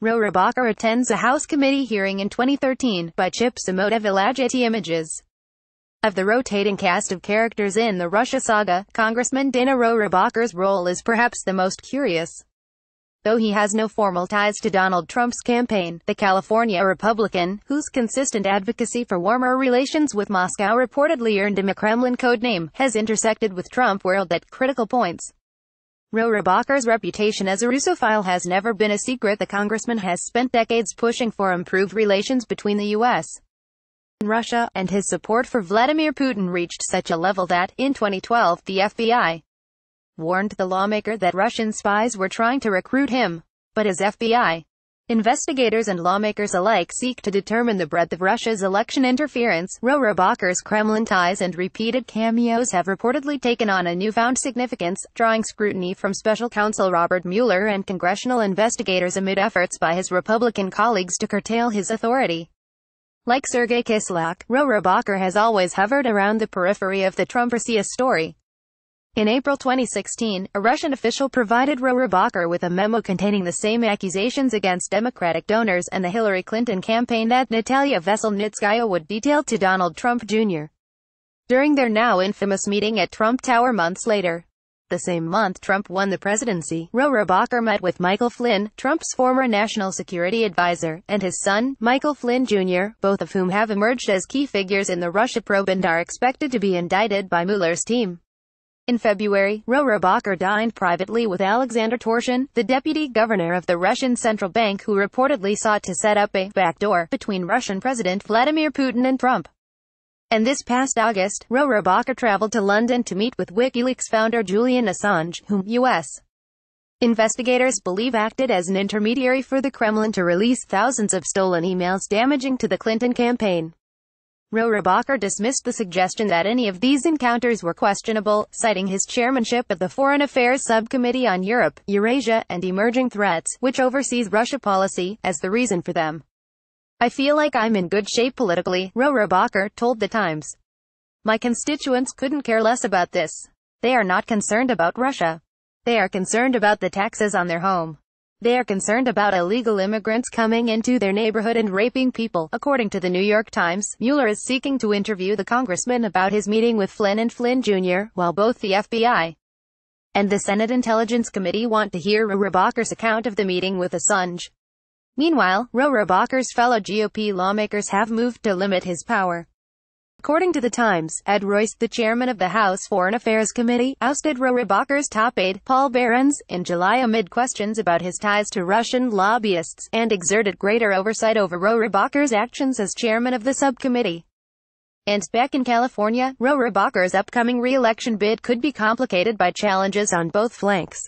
Rohrabacher attends a House committee hearing in 2013 by Chip SomodevillaGetty Images. Of the rotating cast of characters in the Russia saga, Congressman Dana Rohrabacher's role is perhaps the most curious. Though he has no formal ties to Donald Trump's campaign, the California Republican, whose consistent advocacy for warmer relations with Moscow reportedly earned him a Kremlin codename, has intersected with Trumpworld at critical points. Rohrabacher's reputation as a Russophile has never been a secret. The congressman has spent decades pushing for improved relations between the U.S. and Russia, and his support for Vladimir Putin reached such a level that, in 2012, the FBI warned the lawmaker that Russian spies were trying to recruit him. But as FBI investigators and lawmakers alike seek to determine the breadth of Russia's election interference, Rohrabacher's Kremlin ties and repeated cameos have reportedly taken on a newfound significance, drawing scrutiny from special counsel Robert Mueller and congressional investigators amid efforts by his Republican colleagues to curtail his authority. Like Sergei Kislyak, Rohrabacher has always hovered around the periphery of the Trump Russia story. In April 2016, a Russian official provided Rohrabacher with a memo containing the same accusations against Democratic donors and the Hillary Clinton campaign that Natalia Veselnitskaya would detail to Donald Trump Jr. during their now infamous meeting at Trump Tower months later. The same month Trump won the presidency, Rohrabacher met with Michael Flynn, Trump's former national security advisor, and his son, Michael Flynn Jr., both of whom have emerged as key figures in the Russia probe and are expected to be indicted by Mueller's team. In February, Rohrabacher dined privately with Alexander Torshin, the deputy governor of the Russian central bank, who reportedly sought to set up a backdoor between Russian President Vladimir Putin and Trump. And this past August, Rohrabacher traveled to London to meet with WikiLeaks founder Julian Assange, whom U.S. investigators believe acted as an intermediary for the Kremlin to release thousands of stolen emails damaging to the Clinton campaign. Rohrabacher dismissed the suggestion that any of these encounters were questionable, citing his chairmanship of the Foreign Affairs Subcommittee on Europe, Eurasia, and Emerging Threats, which oversees Russia policy, as the reason for them. "I feel like I'm in good shape politically," Rohrabacher told The Times. "My constituents couldn't care less about this. They are not concerned about Russia. They are concerned about the taxes on their home. They are concerned about illegal immigrants coming into their neighborhood and raping people." According to the New York Times, Mueller is seeking to interview the congressman about his meeting with Flynn and Flynn Jr., while both the FBI and the Senate Intelligence Committee want to hear Rohrabacher's account of the meeting with Assange. Meanwhile, Rohrabacher's fellow GOP lawmakers have moved to limit his power. According to The Times, Ed Royce, the chairman of the House Foreign Affairs Committee, ousted Rohrabacher's top aide, Paul Behrens, in July amid questions about his ties to Russian lobbyists, and exerted greater oversight over Rohrabacher's actions as chairman of the subcommittee. And back in California, Rohrabacher's upcoming re-election bid could be complicated by challenges on both flanks.